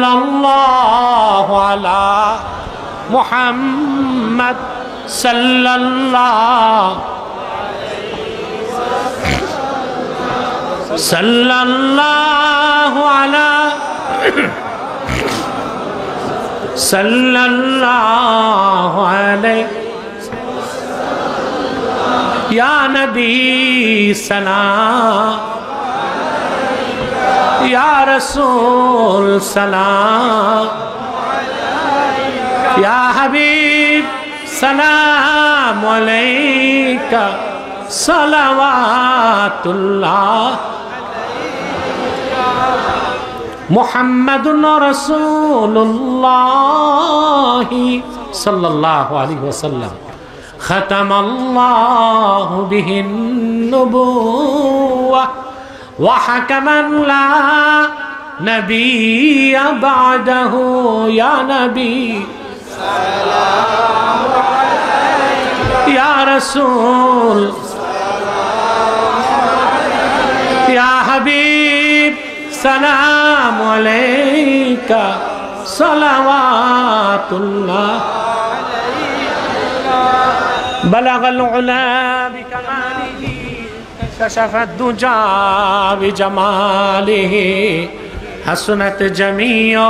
सल्लल्लाहु अला मुहम्मद सल्लल्लाहु अला सल्लल्लाहु अलैहि या नबी सलाम या रसूल सलाम या हबीब सलाम अलैका सलवातुल्लाह मुहम्मदुन रसूलुल्लाह सल्लल्लाहु अलैहि वसल्लम खतमल्लाहु बिहिन नुबुव्वह व हकमन ला नबिय्य बअदहु या नबी सलाम अलैका या रसूल या हबीब सलाम अलैका सलवातुल्लाह बलगल उला बिकमालिही कशफत दुजा बिजमालिही हसनत जमीओ